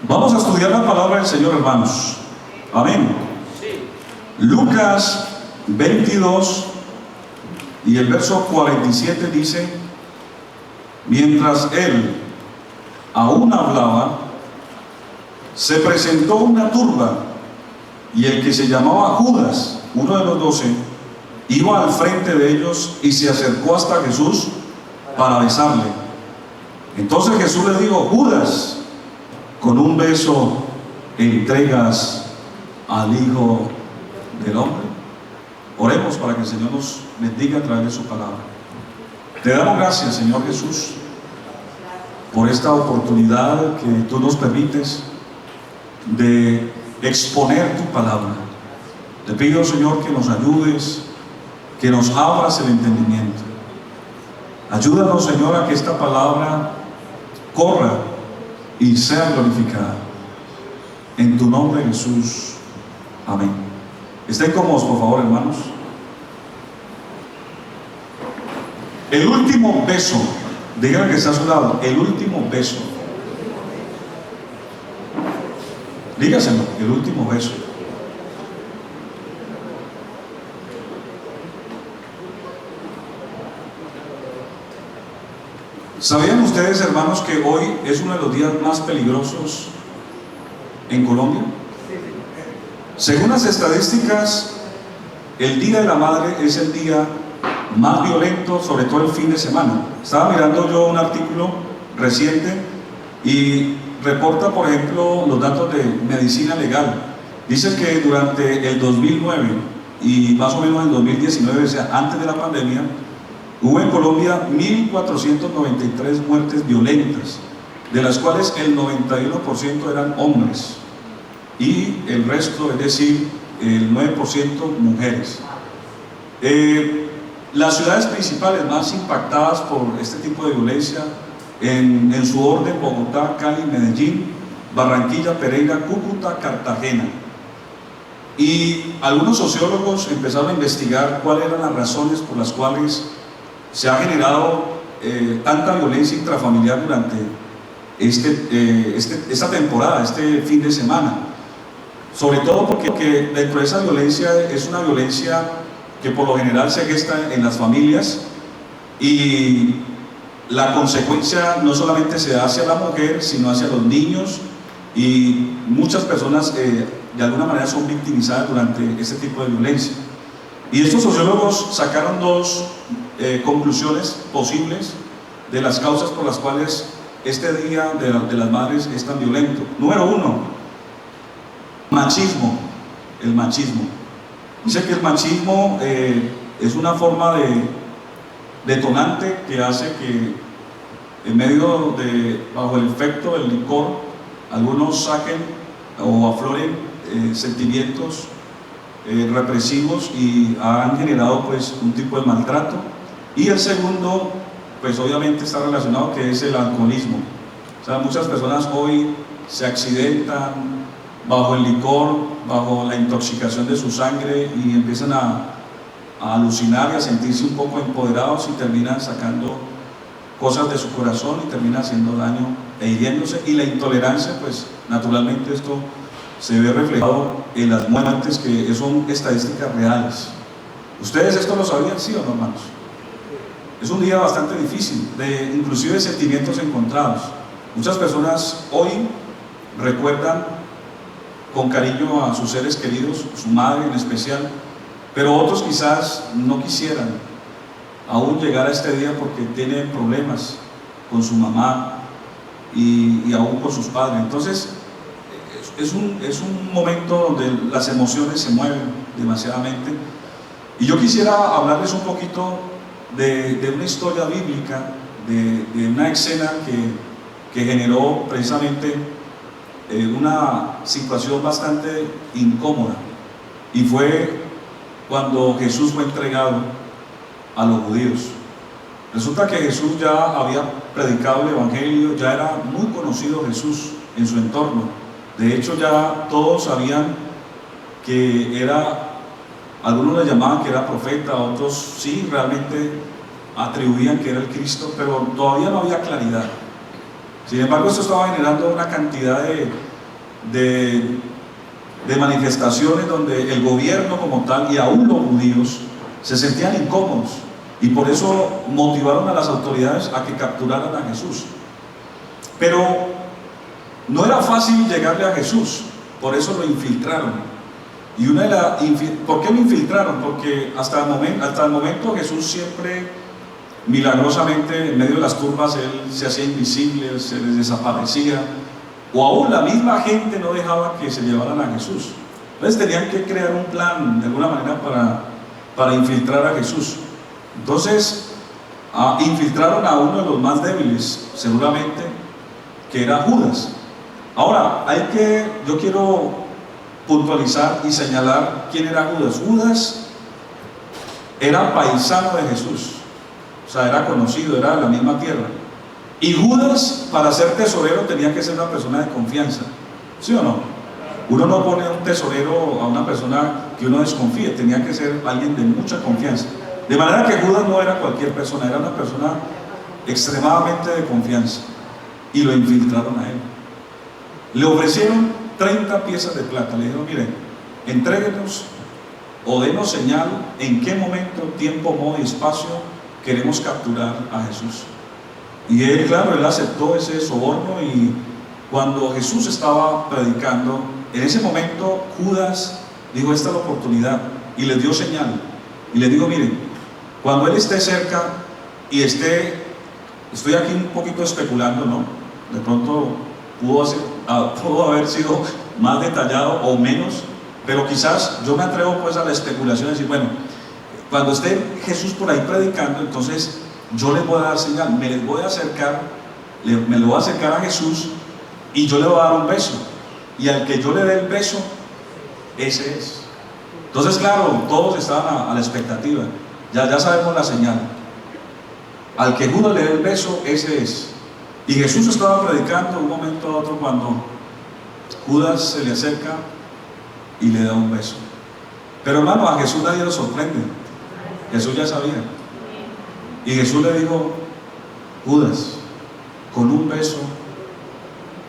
Vamos a estudiar la palabra del Señor, hermanos. Amén. Lucas 22 y el verso 47 dice: mientras él aún hablaba, se presentó una turba, y el que se llamaba Judas, uno de los 12, iba al frente de ellos y se acercó hasta Jesús para besarle. Entonces Jesús le dijo: Judas, con un beso entregas al Hijo del Hombre. Oremos para que el Señor nos bendiga a través de su palabra. Te damos gracias, Señor Jesús, por esta oportunidad que tú nos permites de exponer tu palabra. Te pido, Señor, que nos ayudes, que nos abras el entendimiento. Ayúdanos, Señor, a que esta palabra corra y sea glorificada. En tu nombre, Jesús. Amén. Estén cómodos, por favor, hermanos. El último beso. Díganme que está a su lado. El último beso. Dígaselo. El último beso. ¿Sabían ustedes, hermanos, que hoy es uno de los días más peligrosos en Colombia? Según las estadísticas, el Día de la Madre es el día más violento, sobre todo el fin de semana. Estaba mirando yo un artículo reciente y reporta, por ejemplo, los datos de medicina legal. Dice que durante el 2009 y más o menos el 2019, o sea, antes de la pandemia, hubo en Colombia 1.493 muertes violentas, de las cuales el 91% eran hombres y el resto, es decir, el 9% mujeres. Las ciudades principales más impactadas por este tipo de violencia, en su orden: Bogotá, Cali, Medellín, Barranquilla, Pereira, Cúcuta, Cartagena. Y algunos sociólogos empezaron a investigar cuáles eran las razones por las cuales se ha generado tanta violencia intrafamiliar durante esta temporada, este fin de semana. Sobre todo porque dentro de esa violencia es una violencia que por lo general se gesta en las familias, y la consecuencia no solamente se da hacia la mujer, sino hacia los niños, y muchas personas de alguna manera son victimizadas durante este tipo de violencia. Y estos sociólogos sacaron dos conclusiones posibles de las causas por las cuales este Día de las Madres es tan violento. Número uno, machismo. El machismo. Dice que el machismo es una forma de detonante que hace que bajo el efecto del licor, algunos saquen o afloren sentimientos represivos y han generado pues un tipo de maltrato. Y el segundo, pues obviamente está relacionado, que es el alcoholismo. O sea, muchas personas hoy se accidentan bajo el licor, bajo la intoxicación de su sangre, y empiezan a alucinar y a sentirse un poco empoderados, y terminan sacando cosas de su corazón y terminan haciendo daño e hiriéndose. Y la intolerancia, pues naturalmente esto se ve reflejado en las muertes, que son estadísticas reales. ¿Ustedes esto lo sabían, sí o no, hermanos? Es un día bastante difícil, de inclusive sentimientos encontrados. Muchas personas hoy recuerdan con cariño a sus seres queridos, su madre en especial, pero otros quizás no quisieran aún llegar a este día porque tienen problemas con su mamá y aún con sus padres. Entonces es un momento donde las emociones se mueven demasiadamente. Y yo quisiera hablarles un poquito de una historia bíblica, de una escena que generó precisamente una situación bastante incómoda, y fue cuando Jesús fue entregado a los judíos. Resulta que Jesús ya había predicado el Evangelio, ya era muy conocido Jesús en su entorno. De hecho, ya todos sabían que era, algunos le llamaban que era profeta, otros sí realmente atribuían que era el Cristo, pero todavía no había claridad. Sin embargo, esto estaba generando una cantidad de manifestaciones donde el gobierno como tal y aún los judíos se sentían incómodos, y por eso motivaron a las autoridades a que capturaran a Jesús. Pero no era fácil llegarle a Jesús, por eso lo infiltraron. Y ¿por qué lo infiltraron? Porque hasta el momento Jesús siempre, milagrosamente, en medio de las turbas, él se hacía invisible, se les desaparecía, o aún la misma gente no dejaba que se llevaran a Jesús. Entonces tenían que crear un plan de alguna manera para infiltrar a Jesús. Entonces infiltraron a uno de los más débiles, seguramente, que era Judas. Ahora, yo quiero puntualizar y señalar quién era Judas. Judas era paisano de Jesús, o sea, era conocido, era de la misma tierra. Y Judas, para ser tesorero, tenía que ser una persona de confianza, ¿sí o no? Uno no pone un tesorero a una persona que uno desconfíe, tenía que ser alguien de mucha confianza. De manera que Judas no era cualquier persona, era una persona extremadamente de confianza. Y lo infiltraron a él. Le ofrecieron 30 piezas de plata. Le dijeron: miren, entréguenos o denos señal en qué momento, tiempo, modo y espacio queremos capturar a Jesús. Y él, claro, él aceptó ese soborno, y cuando Jesús estaba predicando, en ese momento Judas dijo: esta es la oportunidad, y les dio señal. Y les digo: miren, cuando él esté cerca y estoy aquí un poquito especulando, ¿no? De pronto pudo haber sido más detallado o menos, pero quizás yo me atrevo pues a la especulación de decir: bueno, cuando esté Jesús por ahí predicando, entonces yo les voy a dar señal, me lo voy a acercar a Jesús, y yo le voy a dar un beso, y al que yo le dé el beso, ese es. Entonces, claro, todos estaban a la expectativa. Ya sabemos la señal. Al que Judas le dé el beso, ese es. Y Jesús estaba predicando un momento a otro cuando Judas se le acerca y le da un beso. Pero hermano, a Jesús nadie lo sorprende. Jesús ya sabía. Y Jesús le dijo: Judas, con un beso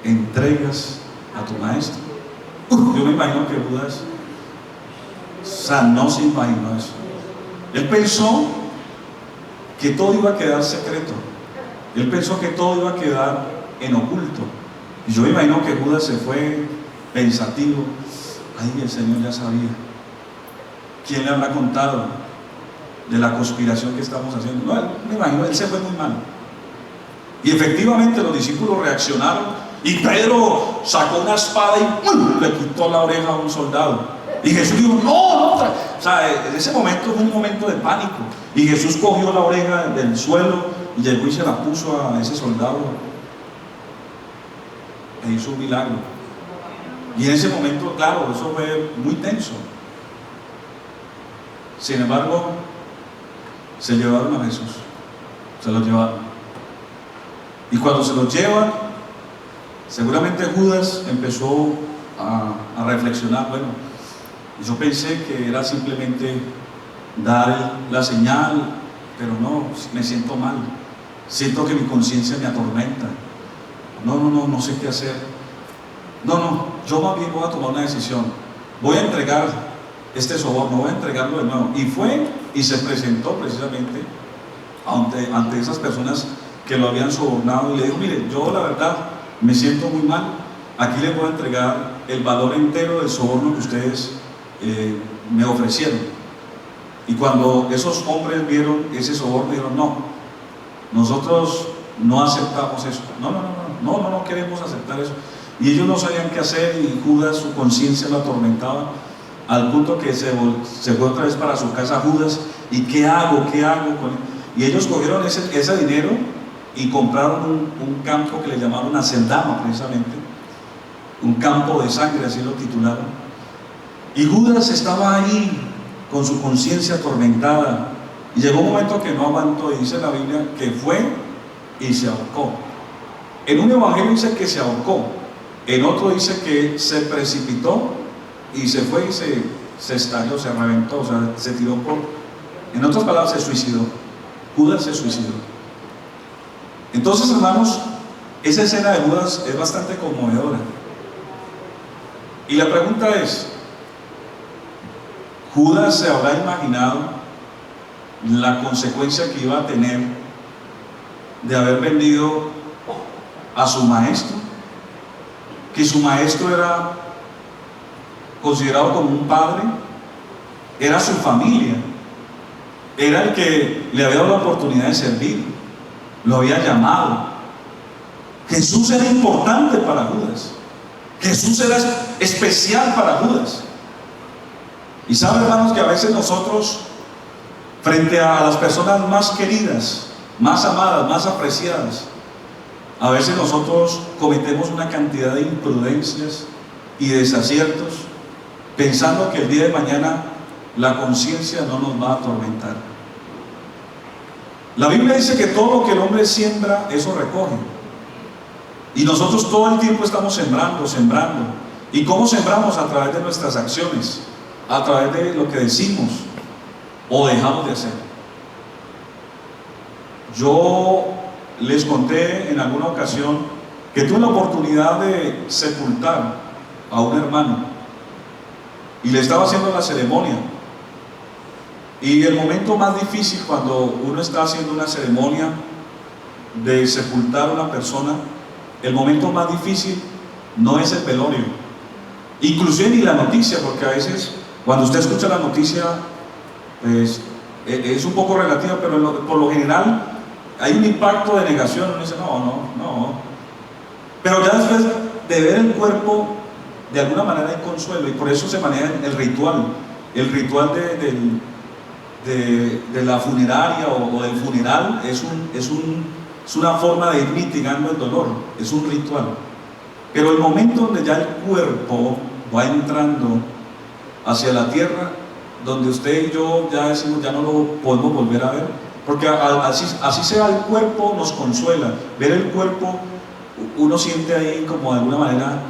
entregas a tu maestro. Yo me imagino que Judas, o sea, no se imaginó eso. Él pensó que todo iba a quedar secreto. Él pensó que todo iba a quedar en oculto. Y yo me imagino que Judas se fue pensativo: ay, el Señor ya sabía. ¿Quién le habrá contado de la conspiración que estamos haciendo? No, me imagino, él se fue muy mal. Y efectivamente los discípulos reaccionaron, y Pedro sacó una espada y le quitó la oreja a un soldado. Y Jesús dijo: no. O sea, en ese momento fue un momento de pánico. Y Jesús cogió la oreja del suelo y llegó y se la puso a ese soldado. E hizo un milagro. Y en ese momento, claro, eso fue muy tenso. Sin embargo, se llevaron a Jesús. Se lo llevaron. Y cuando se lo llevan, seguramente Judas empezó a reflexionar: bueno, yo pensé que era simplemente dar la señal, pero no, me siento mal, siento que mi conciencia me atormenta, no sé qué hacer, yo más bien voy a tomar una decisión, voy a entregar este soborno, voy a entregarlo de nuevo. Y fue y se presentó precisamente ante esas personas que lo habían sobornado, y le dijo: mire, yo la verdad me siento muy mal, aquí les voy a entregar el valor entero del soborno que ustedes me ofrecieron. Y cuando esos hombres vieron ese soborno, dijeron: no, nosotros no aceptamos eso, no queremos aceptar eso. Y ellos no sabían qué hacer, y Judas, su conciencia lo atormentaba, al punto que se fue otra vez para su casa Judas. ¿Y qué hago con él? Y ellos cogieron ese dinero y compraron un campo que le llamaron Aceldama, precisamente un campo de sangre, así lo titularon. Y Judas estaba ahí con su conciencia atormentada, y llegó un momento que no aguantó, y dice la Biblia que fue y se ahorcó. En un evangelio dice que se ahorcó, en otro dice que se precipitó y se fue y se estalló, se reventó, o sea, se tiró en otras palabras, se suicidó. Judas se suicidó. Entonces, hermanos, Esa escena de Judas es bastante conmovedora. Y la pregunta es, ¿Judas se habrá imaginado la consecuencia que iba a tener de haber vendido a su maestro? Que su maestro era considerado como un padre, era su familia, era el que le había dado la oportunidad de servir, lo había llamado. Jesús era importante para Judas, Jesús era especial para Judas. Y saben, hermanos, que a veces nosotros, frente a las personas más queridas, más amadas, más apreciadas, a veces nosotros cometemos una cantidad de imprudencias y desaciertos, pensando que el día de mañana la conciencia no nos va a atormentar. La Biblia dice que todo lo que el hombre siembra, eso recoge. Y nosotros todo el tiempo estamos sembrando. ¿Y cómo sembramos? A través de nuestras acciones, a través de lo que decimos o dejamos de hacer. Yo les conté en alguna ocasión que tuve la oportunidad de sepultar a un hermano y le estaba haciendo la ceremonia. Y el momento más difícil cuando uno está haciendo una ceremonia de sepultar a una persona, el momento más difícil no es el velorio, inclusive ni la noticia, porque a veces cuando usted escucha la noticia, pues es un poco relativa, pero por lo general hay un impacto de negación. Uno dice no, pero ya después de ver el cuerpo, de alguna manera hay consuelo, y por eso se maneja el ritual de la funeraria o del funeral. Es una forma de ir mitigando el dolor, es un ritual. Pero el momento donde ya el cuerpo va entrando hacia la tierra, donde usted y yo ya decimos, ya no lo podemos volver a ver, porque así sea el cuerpo, nos consuela. Ver el cuerpo, uno siente ahí como de alguna manera,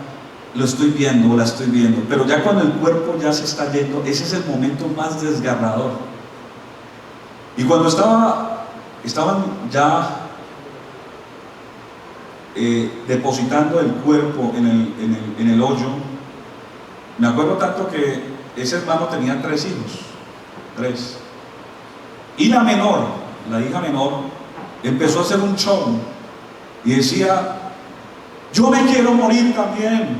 lo estoy viendo o la estoy viendo, pero ya cuando el cuerpo ya se está yendo, ese es el momento más desgarrador. Y cuando estaban ya depositando el cuerpo en el hoyo, me acuerdo tanto que ese hermano tenía 3 hijos, y la hija menor, empezó a hacer un show y decía: yo me quiero morir también,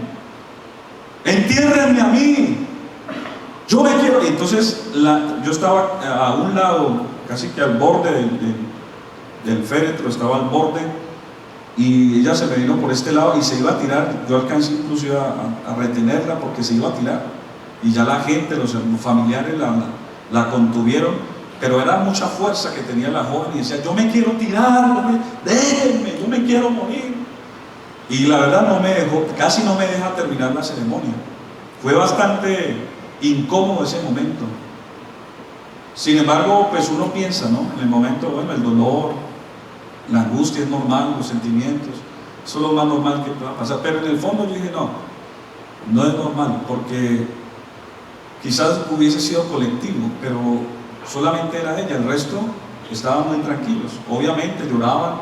entiérrenme a mí, yo me quiero. Y entonces yo estaba a un lado, casi que al borde del féretro, estaba al borde, y ella se me vino por este lado y se iba a tirar. Yo alcancé inclusive a retenerla porque se iba a tirar, y ya la gente, los familiares la contuvieron, pero era mucha fuerza que tenía la joven y decía: yo me quiero tirar, déjenme, yo me quiero morir. Y la verdad casi no me deja terminar la ceremonia. Fue bastante incómodo ese momento. Sin embargo, pues uno piensa, ¿no? En el momento, bueno, el dolor, la angustia es normal, los sentimientos, eso es lo más normal que pueda pasar. Pero en el fondo yo dije, no es normal, porque quizás hubiese sido colectivo, pero solamente era ella, el resto estaban muy tranquilos. Obviamente lloraban,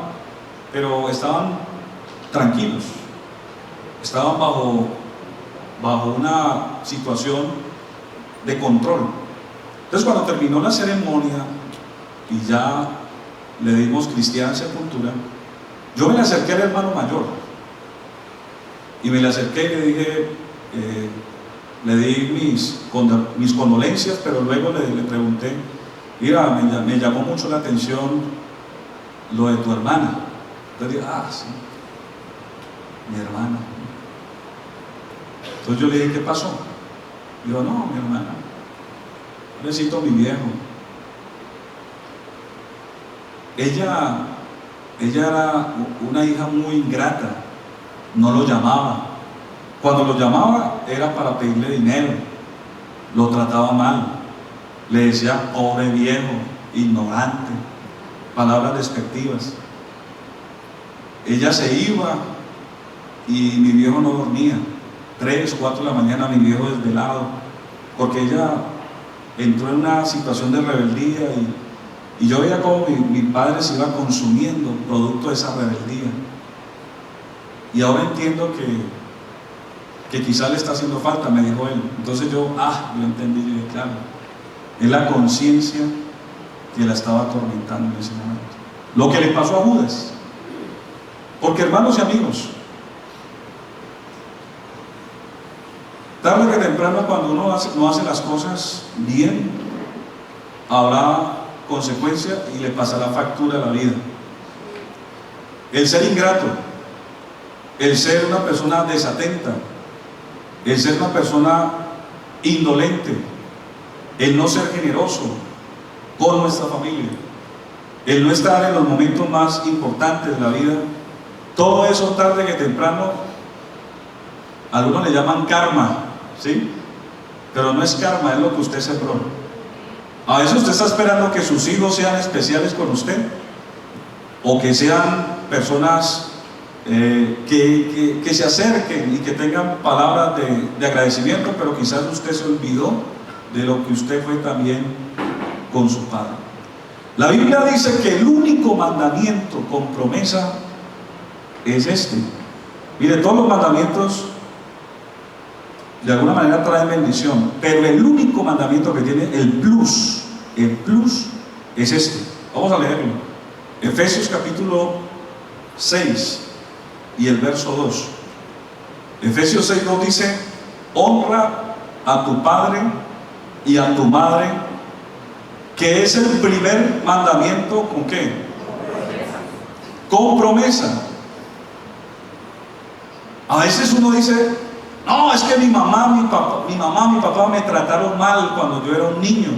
pero estaban tranquilos, estaban bajo una situación de control. Entonces, cuando terminó la ceremonia y ya le dimos cristiana sepultura, yo me le acerqué al hermano mayor y me le acerqué y le dije, le di mis condolencias, pero luego le pregunté: mira, me llamó mucho la atención lo de tu hermana. Entonces dije: sí, mi hermana. Entonces yo le dije: ¿qué pasó? Dijo: no, mi hermana, necesito a mi viejo. Ella era una hija muy ingrata, no lo llamaba. Cuando lo llamaba era para pedirle dinero, lo trataba mal, le decía pobre viejo, ignorante, palabras despectivas. Ella se iba y mi viejo no dormía. 3, 4 de la mañana, mi viejo desvelado, porque ella entró en una situación de rebeldía, y yo veía cómo mi padre se iba consumiendo producto de esa rebeldía. y ahora entiendo que quizá le está haciendo falta, me dijo él. Entonces yo entendí, yo dije, claro, es la conciencia que la estaba atormentando en ese momento. Lo que le pasó a Judas. Porque, hermanos y amigos, tarde que temprano, cuando uno no hace las cosas bien, habrá consecuencia y le pasará factura a la vida. El ser ingrato, el ser una persona desatenta, el ser una persona indolente, el no ser generoso con nuestra familia, el no estar en los momentos más importantes de la vida, todo eso tarde que temprano, algunos le llaman karma, ¿sí? Pero no es karma, es lo que usted sembró. A veces usted está esperando que sus hijos sean especiales con usted, o que sean personas que se acerquen y que tengan palabras de agradecimiento, pero quizás usted se olvidó de lo que usted fue también con su padre. La Biblia dice que el único mandamiento con promesa es este. Mire, todos los mandamientos de alguna manera traen bendición, pero el único mandamiento que tiene el plus es este. Vamos a leerlo. Efesios capítulo 6 y el verso 2. Efesios 6:2 dice: honra a tu padre y a tu madre, que es el primer mandamiento. ¿Con qué? Con promesa. A veces uno dice: no, es que mi mamá, mi papá me trataron mal cuando yo era un niño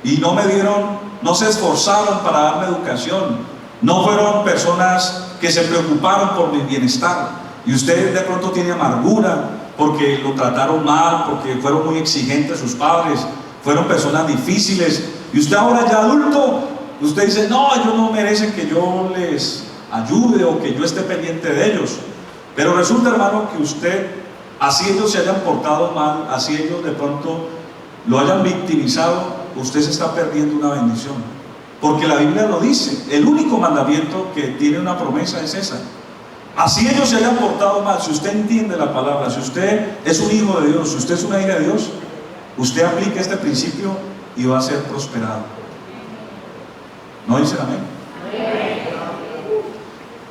y no se esforzaron para darme educación, no fueron personas que se preocuparon por mi bienestar, y usted de pronto tiene amargura porque lo trataron mal, porque fueron muy exigentes sus padres, fueron personas difíciles, y usted ahora ya adulto, usted dice: no, ellos no merecen que yo les ayude o que yo esté pendiente de ellos. Pero resulta, hermano, que usted, así ellos se hayan portado mal, así ellos de pronto lo hayan victimizado, usted se está perdiendo una bendición. Porque la Biblia lo dice, el único mandamiento que tiene una promesa es esa. Así ellos se hayan portado mal, si usted entiende la palabra, si usted es un hijo de Dios, si usted es una hija de Dios, usted aplica este principio y va a ser prosperado. ¿No dicen amén?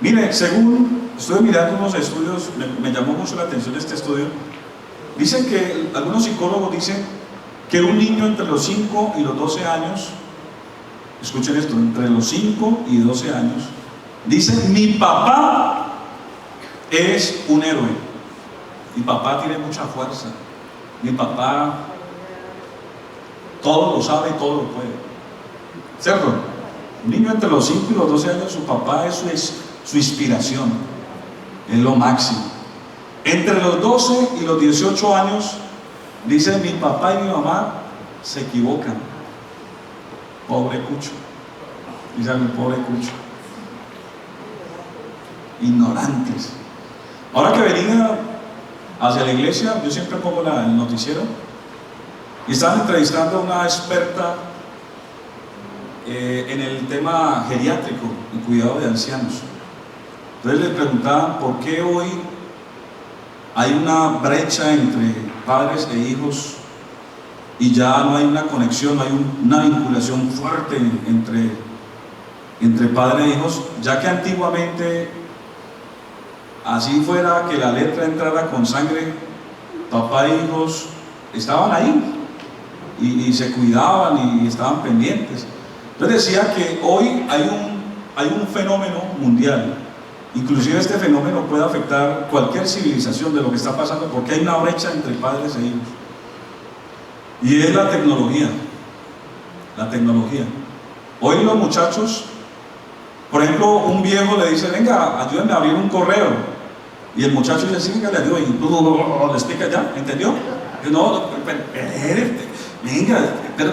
Mire, según estuve mirando unos estudios, me llamó mucho la atención este estudio. Dicen que, algunos psicólogos dicen que un niño entre los 5 y los 12 años, escuchen esto, entre los 5 y 12 años, dice: mi papá es un héroe, mi papá tiene mucha fuerza, mi papá todo lo sabe y todo lo puede. ¿Cierto? Un niño entre los 5 y los 12 años, su papá es su inspiración, es lo máximo. Entre los 12 y los 18 años, dice: mi papá y mi mamá se equivocan. Pobre Cucho. Dice: mi pobre Cucho. Ignorantes. Ahora que venía hacia la iglesia, yo siempre pongo el noticiero, y estaban entrevistando a una experta en el tema geriátrico y cuidado de ancianos. Entonces le preguntaban por qué hoy hay una brecha entre padres e hijos y ya no hay una conexión, no hay una vinculación fuerte entre padres e hijos, ya que antiguamente, así fuera que la letra entrara con sangre, papá e hijos estaban ahí y se cuidaban y estaban pendientes. Entonces decía que hoy hay un fenómeno mundial. Inclusive este fenómeno puede afectar cualquier civilización de lo que está pasando, porque hay una brecha entre padres e hijos, y es la tecnología. La tecnología. Hoy los muchachos, por ejemplo, un viejo le dice: venga, ayúdenme a abrir un correo, y el muchacho dice: sí, venga, le ayudo, y le explica ya, ¿entendió? No,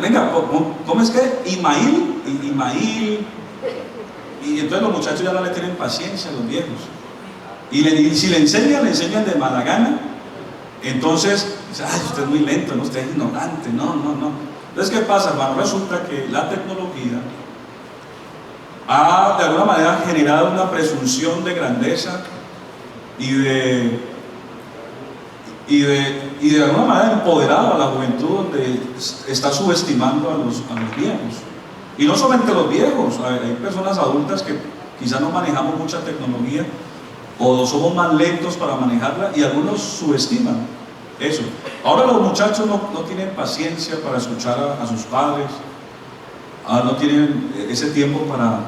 venga, ¿cómo es que? Imail. Y entonces los muchachos ya no le tienen paciencia a los viejos. Y si le enseñan de mala gana. Entonces, ay, usted es muy lento, ¿no? Usted es ignorante, no. Entonces, ¿qué pasa, hermano? Resulta que la tecnología ha de alguna manera generado una presunción de grandeza y de alguna manera empoderado a la juventud, donde está subestimando a los viejos. Y no solamente los viejos, hay personas adultas que quizás no manejamos mucha tecnología o somos más lentos para manejarla y algunos subestiman eso. Ahora los muchachos no tienen paciencia para escuchar a sus padres, no tienen ese tiempo para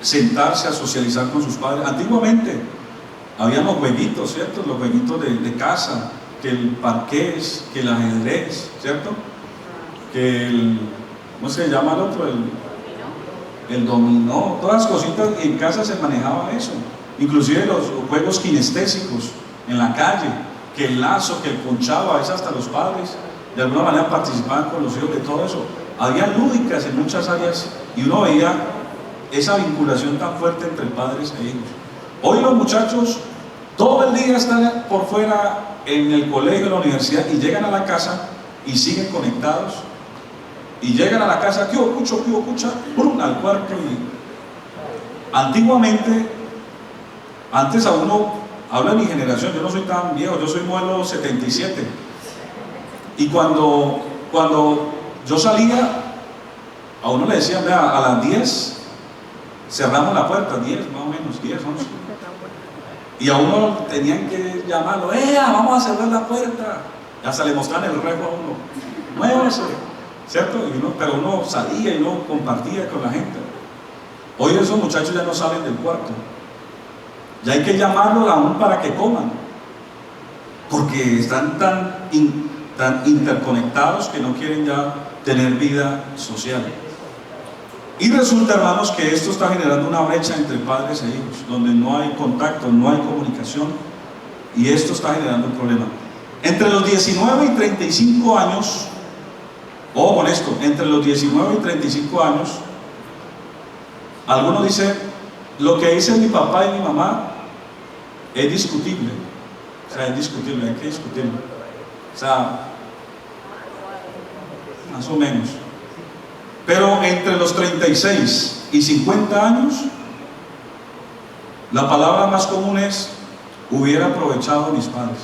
sentarse a socializar con sus padres. Antiguamente habían los jueguitos, ¿cierto? Los jueguitos de casa, que el parqués, que el ajedrez, ¿cierto? Que el, ¿cómo se llama el otro? El dominó, todas las cositas, en casa se manejaba eso. Inclusive los juegos kinestésicos en la calle, que el lazo, que el ponchado, a veces hasta los padres de alguna manera participaban con los hijos de todo eso. Había lúdicas en muchas áreas y uno veía esa vinculación tan fuerte entre padres e hijos. Hoy los muchachos todo el día están por fuera en el colegio, en la universidad, y llegan a la casa y siguen conectados. Y llegan a la casa, ¿qué escucha? Al cuarto. Y antiguamente, antes a uno, habla de mi generación, yo no soy tan viejo, yo soy modelo 77. Y cuando yo salía, a uno le decían, vea, a las 10 cerramos la puerta, 10 más o menos, 10, 11. Y a uno tenían que llamarlo, vamos a cerrar la puerta. Y hasta le mostraban el rejo a uno, muévase, ¿cierto? Pero uno salía y uno compartía con la gente. Hoy esos muchachos ya no salen del cuarto. Ya hay que llamarlos aún para que coman, porque están tan interconectados que no quieren ya tener vida social. Y resulta, hermanos, que esto está generando una brecha entre padres e hijos, donde no hay contacto, no hay comunicación, y esto está generando un problema. Entre los 19 y 35 años, ojo con esto, entre los 19 y 35 años, algunos dicen, lo que dicen mi papá y mi mamá es discutible. O sea, es discutible, hay que discutirlo. O sea, más o menos. Pero entre los 36 y 50 años, la palabra más común es, hubiera aprovechado a mis padres.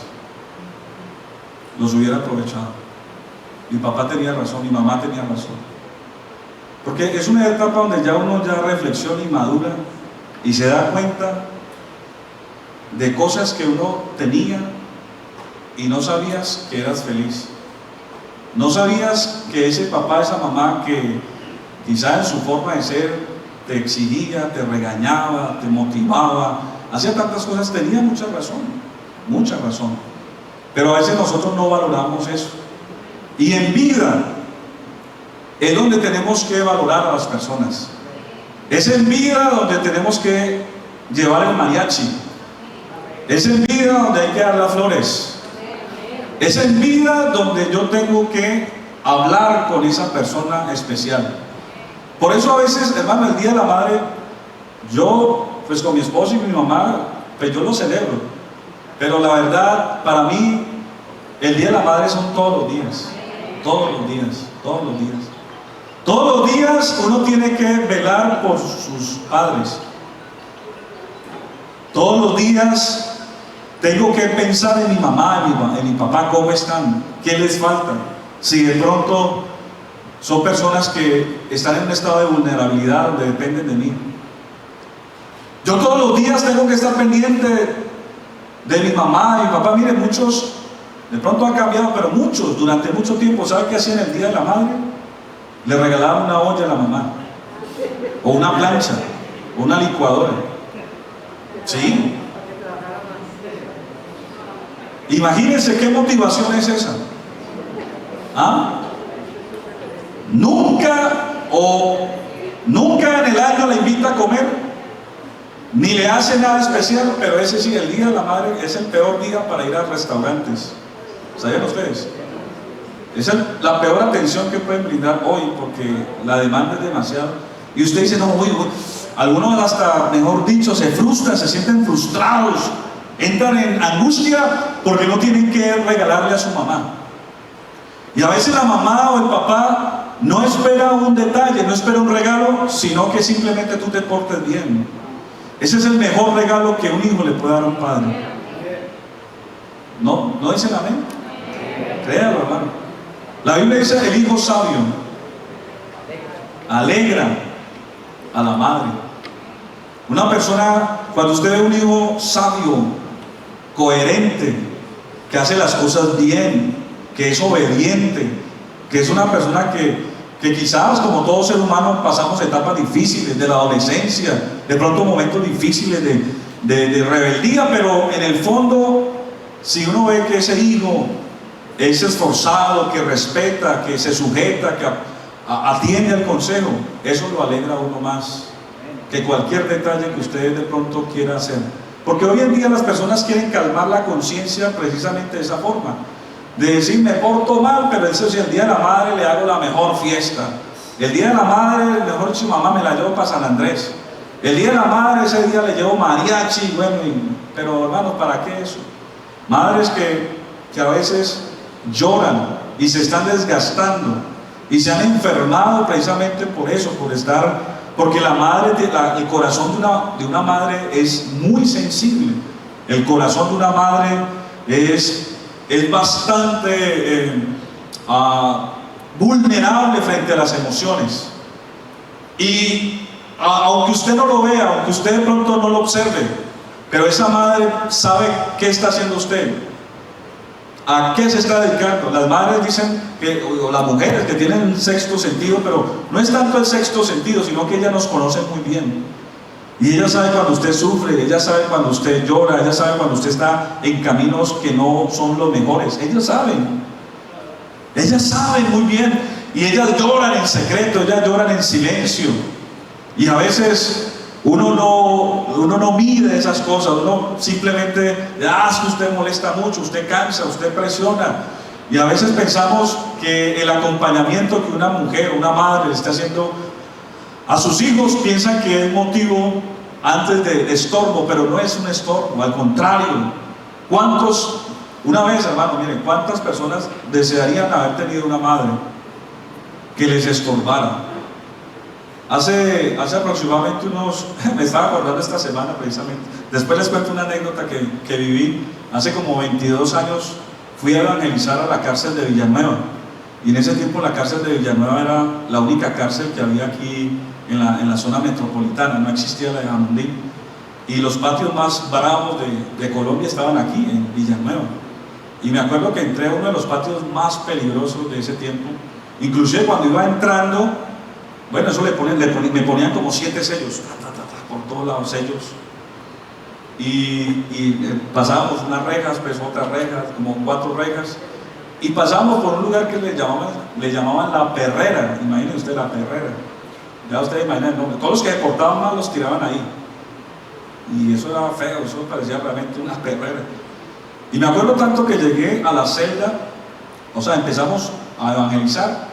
Los hubiera aprovechado. Mi papá tenía razón, mi mamá tenía razón. Porque es una etapa donde ya uno ya reflexiona y madura y se da cuenta de cosas que uno tenía y no sabías que eras feliz. No sabías que ese papá, esa mamá que quizá en su forma de ser te exigía, te regañaba, te motivaba, hacía tantas cosas, tenía mucha razón. Pero a veces nosotros no valoramos eso. Y en vida es donde tenemos que valorar a las personas. Es en vida donde tenemos que llevar el mariachi. Es en vida donde hay que dar las flores. Es en vida donde yo tengo que hablar con esa persona especial. Por eso a veces, hermano, el Día de la Madre, yo, pues con mi esposo y mi mamá, pues yo lo celebro. Pero la verdad, para mí, el Día de la Madre son todos los días. Todos los días. Todos los días uno tiene que velar por sus padres. Todos los días tengo que pensar en mi mamá, en mi papá, cómo están, qué les falta. Si de pronto son personas que están en un estado de vulnerabilidad, donde dependen de mí. Yo todos los días tengo que estar pendiente de mi mamá y mi papá. Miren, muchos, de pronto han cambiado, pero muchos, durante mucho tiempo, ¿saben qué hacían el Día de la Madre? Le regalaban una olla a la mamá, o una plancha, o una licuadora. Sí. Imagínense qué motivación es esa. Nunca en el año la invita a comer, ni le hace nada especial, pero ese sí, el Día de la Madre es el peor día para ir a restaurantes. ¿Sabían ustedes? Es la peor atención que pueden brindar hoy, porque la demanda es demasiado. Y usted dice, no, algunos hasta, mejor dicho, se frustran, se sienten frustrados, entran en angustia porque no tienen que regalarle a su mamá. Y a veces la mamá o el papá no espera un detalle, no espera un regalo, sino que simplemente tú te portes bien. Ese es el mejor regalo que un hijo le puede dar a un padre. ¿No? ¿No dicen amén? Créalo, hermano. La Biblia dice: el hijo sabio alegra a la madre. Una persona, cuando usted ve un hijo sabio, coherente, que hace las cosas bien, que es obediente, que es una persona que quizás, como todo ser humano, pasamos etapas difíciles de la adolescencia, de pronto momentos difíciles de rebeldía, pero en el fondo, si uno ve que ese hijo es esforzado, que respeta, que se sujeta, que atiende al consejo, eso lo alegra a uno más que cualquier detalle que usted de pronto quiera hacer. Porque hoy en día las personas quieren calmar la conciencia precisamente de esa forma, de decir: me porto mal, pero eso sí, el día de la madre le hago la mejor fiesta, el día de la madre, mejor si mamá me la llevo para San Andrés, el día de la madre, ese día le llevo mariachi, bueno, pero hermanos, ¿para qué eso? Madres que a veces lloran y se están desgastando y se han enfermado precisamente por eso, porque la madre, el corazón de una madre es muy sensible. El corazón de una madre es bastante vulnerable frente a las emociones. Y aunque usted no lo vea, aunque usted de pronto no lo observe, pero esa madre sabe qué está haciendo usted, a qué se está dedicando. Las madres dicen o las mujeres que tienen un sexto sentido, pero no es tanto el sexto sentido, sino que ellas nos conocen muy bien. Y ella sabe cuando usted sufre, ella sabe cuando usted llora, ella sabe cuando usted está en caminos que no son los mejores. Ellas saben muy bien. Y ellas lloran en secreto, ellas lloran en silencio. Y a veces uno no mide esas cosas, uno simplemente, es que usted molesta mucho, usted cansa, usted presiona. Y a veces pensamos que el acompañamiento que una mujer, una madre le está haciendo a sus hijos, piensan que es motivo antes de estorbo, pero no es un estorbo, al contrario. Una vez, hermano, miren, ¿cuántas personas desearían haber tenido una madre que les estorbara? Hace aproximadamente me estaba acordando esta semana precisamente, después les cuento una anécdota que viví. Hace como 22 años fui a evangelizar a la cárcel de Villanueva, y en ese tiempo la cárcel de Villanueva era la única cárcel que había aquí en la zona metropolitana, no existía la de Jamundí, y los patios más bravos de Colombia estaban aquí en Villanueva. Y me acuerdo que entré a uno de los patios más peligrosos de ese tiempo. Inclusive cuando iba entrando, bueno, eso me ponían como 7 sellos, por todos lados sellos, y pasábamos unas rejas, pues otras rejas, como 4 rejas, y pasábamos por un lugar que le llamaban La Perrera. Imagínense usted, La Perrera, ya ustedes imaginan el nombre. Todos los que se portaban mal los tiraban ahí, y eso era feo, eso parecía realmente una perrera. Y me acuerdo tanto que llegué a la celda, o sea, empezamos a evangelizar.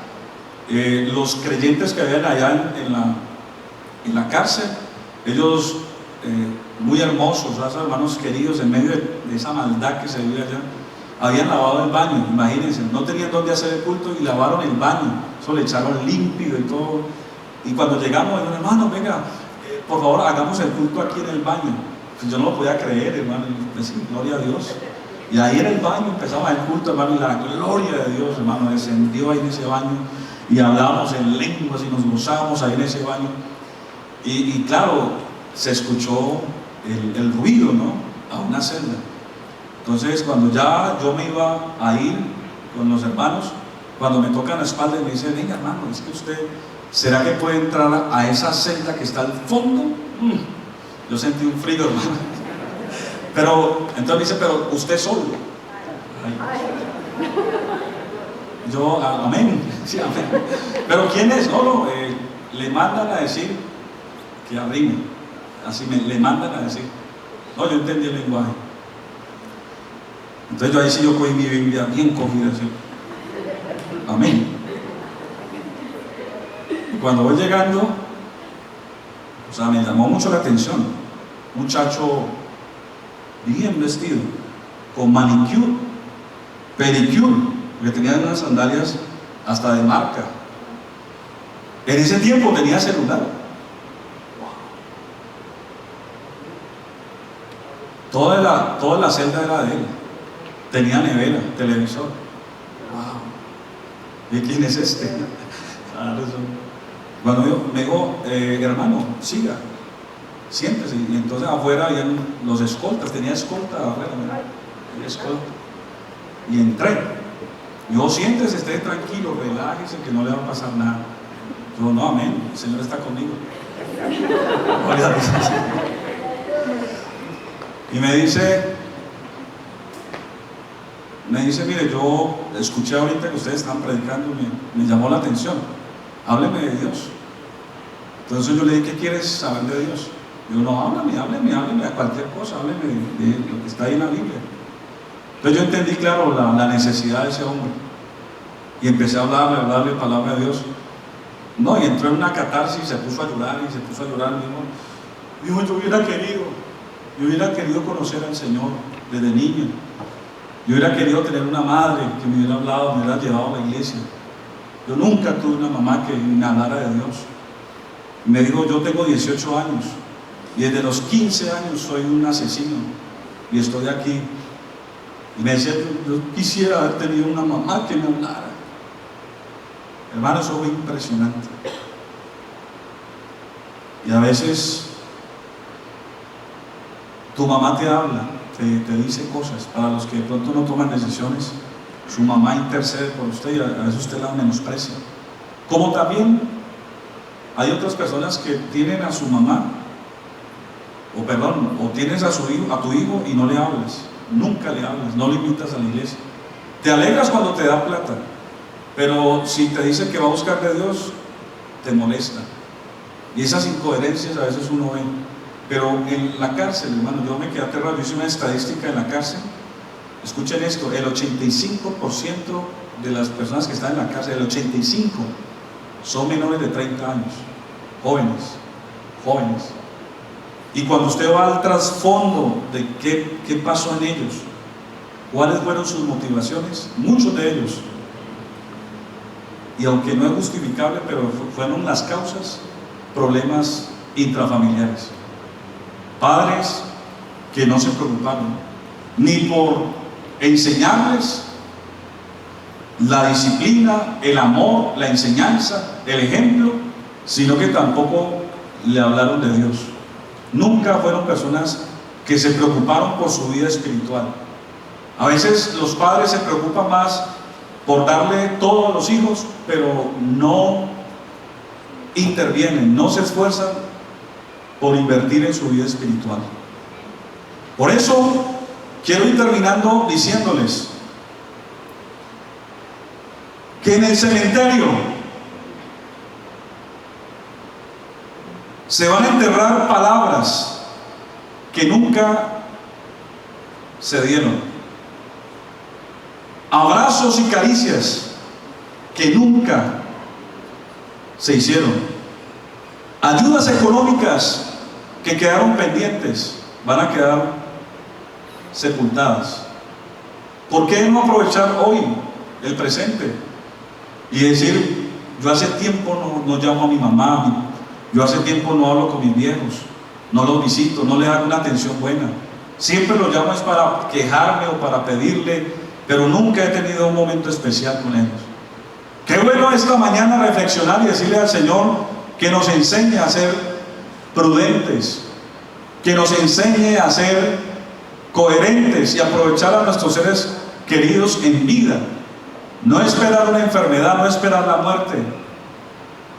Los creyentes que habían allá en la cárcel, ellos muy hermosos, esos hermanos queridos, en medio de esa maldad que se vivía allá, habían lavado el baño. Imagínense, no tenían dónde hacer el culto y lavaron el baño, eso le echaron límpido y todo. Y cuando llegamos, dijeron: hermano, venga, por favor, hagamos el culto aquí en el baño. Pues yo no lo podía creer, hermano, y decía: gloria a Dios. Y ahí en el baño empezaba el culto, hermano, y la gloria de Dios, hermano, descendió ahí en ese baño, y hablábamos en lenguas y nos gozábamos ahí en ese baño. Y claro, se escuchó el ruido, ¿no?, a una celda. Entonces, cuando ya yo me iba a ir con los hermanos, cuando me tocan la espalda y me dicen: venga, hermano, es que usted, ¿será que puede entrar a esa celda que está al fondo? Yo sentí un frío, hermano. Pero entonces me dice: pero usted solo. Ay. Yo, amén. Sí, amén. Pero ¿quién es? No, le mandan a decir que arrime. Así le mandan a decir. No, yo entendí el lenguaje. Entonces yo ahí sí yo cogí mi Biblia bien cogida así. Amén. Y cuando voy llegando, o sea, me llamó mucho la atención. Un muchacho bien vestido, con manicure, pedicure, porque tenía unas sandalias hasta de marca. En ese tiempo tenía celular. Toda la celda era de él. tenía nevera, televisor. Wow. ¿Y quién es este? Bueno, me dijo, hermano, siga, siéntese. Y entonces afuera habían los escoltas, tenía escolta afuera, tenía escolta. Y entré. Yo, siéntese, esté tranquilo, relájese, que no le va a pasar nada. Yo, no, amén, el Señor está conmigo. Y me dice, mire, yo escuché ahorita que ustedes están predicando, me llamó la atención, hábleme de Dios. Entonces yo le dije, ¿qué quieres saber de Dios? Yo, no, hábleme a cualquier cosa, hábleme de lo que está ahí en la Biblia. Entonces yo entendí, claro, la necesidad de ese hombre, y empecé a hablarle palabra de Dios. No, y entró en una catarsis, se puso a llorar mismo. Dijo, yo hubiera querido conocer al Señor desde niño. Yo hubiera querido tener una madre que me hubiera hablado, me hubiera llevado a la iglesia. Yo nunca tuve una mamá que me hablara de Dios. Me dijo, yo tengo 18 años y desde los 15 años soy un asesino y estoy aquí. Y me decía, yo quisiera haber tenido una mamá que me hablara. Hermano, eso fue impresionante. Y a veces tu mamá te habla, te dice cosas. Para los que de pronto no toman decisiones, su mamá intercede por usted y a veces usted la menosprecia. Como también hay otras personas que tienen a su mamá, o tienes a tu hijo y no le hablas, nunca le hablas, no le invitas a la iglesia. Te alegras cuando te da plata, pero si te dice que va a buscar de Dios, te molesta. Y esas incoherencias a veces uno ve. Pero en la cárcel, hermano, yo me quedé aterrado. Yo hice una estadística en la cárcel. Escuchen esto, el 85% de las personas que están en la cárcel, el 85% son menores de 30 años, jóvenes. Y cuando usted va al trasfondo de qué pasó en ellos, cuáles fueron sus motivaciones, muchos de ellos, y aunque no es justificable, pero fueron las causas, problemas intrafamiliares. Padres que no se preocuparon ni por enseñarles la disciplina, el amor, la enseñanza, el ejemplo, sino que tampoco le hablaron de Dios. Nunca fueron personas que se preocuparon por su vida espiritual. A veces los padres se preocupan más por darle todo a los hijos, pero no intervienen, no se esfuerzan por invertir en su vida espiritual. Por eso quiero ir terminando diciéndoles que en el cementerio se van a enterrar palabras que nunca se dieron, abrazos y caricias que nunca se hicieron, ayudas económicas que quedaron pendientes, van a quedar sepultadas. ¿Por qué no aprovechar hoy el presente y decir, yo hace tiempo no llamo a mi mamá, yo hace tiempo no hablo con mis viejos, no los visito, no les hago una atención buena, siempre los llamo es para quejarme o para pedirle, pero nunca he tenido un momento especial con ellos? Qué bueno esta mañana reflexionar y decirle al Señor que nos enseñe a ser prudentes, que nos enseñe a ser coherentes y aprovechar a nuestros seres queridos en vida, no esperar una enfermedad, no esperar la muerte.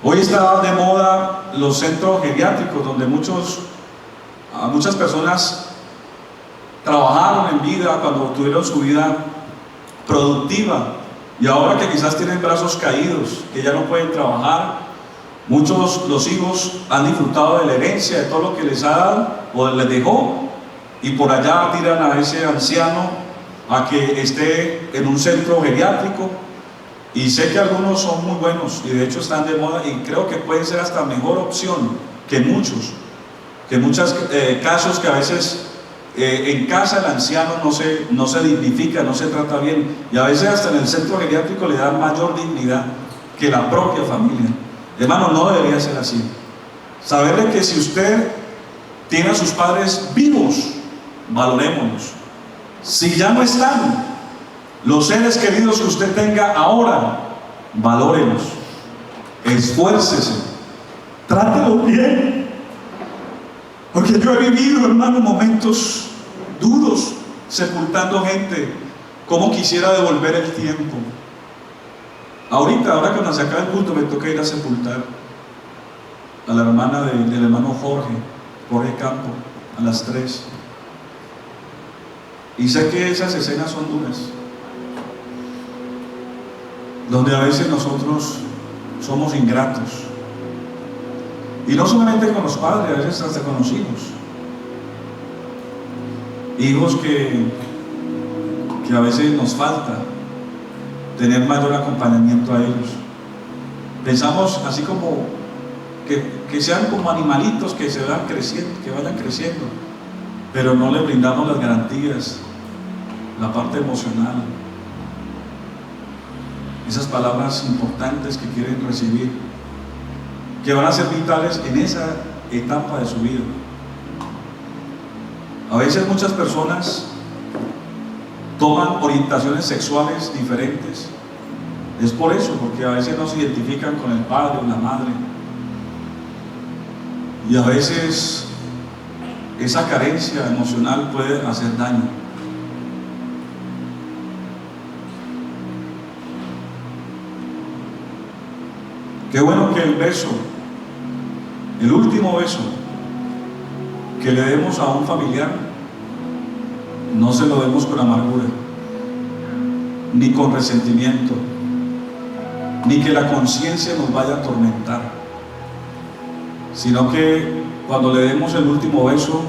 Hoy está de moda los centros geriátricos, donde muchas personas trabajaron en vida cuando tuvieron su vida productiva, y ahora que quizás tienen brazos caídos, que ya no pueden trabajar, muchos los hijos han disfrutado de la herencia, de todo lo que les ha dado o les dejó, y por allá tiran a ese anciano a que esté en un centro geriátrico. Y sé que algunos son muy buenos y de hecho están de moda, y creo que puede ser hasta mejor opción que muchos casos que a veces en casa el anciano no se dignifica, no se trata bien, y a veces hasta en el centro geriátrico le dan mayor dignidad que la propia familia. Hermano, no debería ser así. Saberle que si usted tiene a sus padres vivos, valorémoslos. Si ya no están, Los seres queridos que usted tenga ahora, valórelos, esfuércese, trátelos bien. Porque yo he vivido, hermano, momentos duros sepultando gente. Como quisiera devolver el tiempo. Ahora cuando se acaba el culto me toca ir a sepultar a la hermana del hermano Jorge Campo, a las 3. Y sé que esas escenas son duras, donde a veces nosotros somos ingratos. Y no solamente con los padres, a veces hasta con los hijos. Hijos que a veces nos falta tener mayor acompañamiento a ellos. Pensamos así como que sean como animalitos que vayan creciendo, pero no les brindamos las garantías, la parte emocional, esas palabras importantes que quieren recibir, que van a ser vitales en esa etapa de su vida. A veces muchas personas toman orientaciones sexuales diferentes. Es por eso, porque a veces no se identifican con el padre o la madre. Y a veces esa carencia emocional puede hacer daño. Qué bueno que el beso, el último beso que le demos a un familiar, no se lo demos con amargura, ni con resentimiento, ni que la conciencia nos vaya a atormentar, sino que cuando le demos el último beso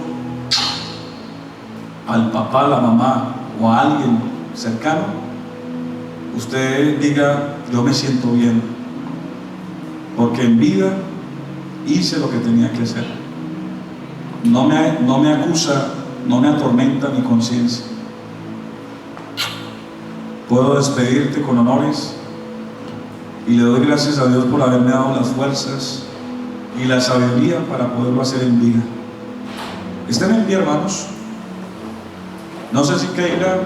al papá, a la mamá o a alguien cercano, usted diga: yo me siento bien, porque en vida hice lo que tenía que hacer. No me acusa, no me atormenta mi conciencia. Puedo despedirte con honores y le doy gracias a Dios por haberme dado las fuerzas y la sabiduría para poderlo hacer en vida. Estén en pie, hermanos. No sé si Keila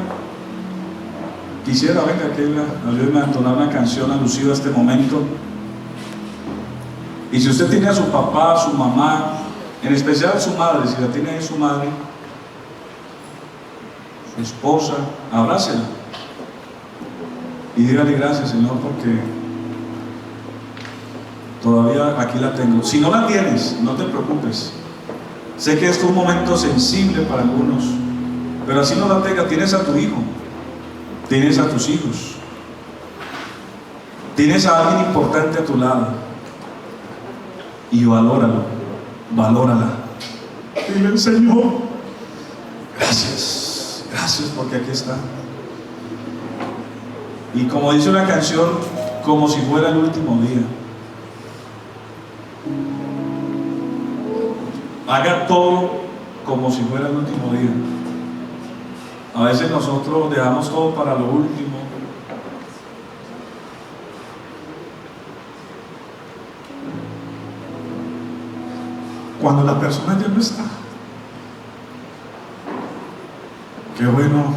quisiera, venga Keila, ayúdeme a entonar una canción alusiva a este momento. Y si usted tiene a su papá, a su mamá, en especial a su madre, si la tiene ahí su madre, su esposa, abrácela y dígale: gracias, Señor, porque todavía aquí la tengo. Si no la tienes, no te preocupes. Sé que esto es un momento sensible para algunos, pero así no la tenga. Tienes a tu hijo, tienes a tus hijos, tienes a alguien importante a tu lado, y valóralo, valórala. Dile: Señor, gracias, gracias porque aquí está. Y como dice una canción, como si fuera el último día. Haga todo como si fuera el último día. A veces nosotros dejamos todo para lo último. Cuando la persona ya no está. Qué bueno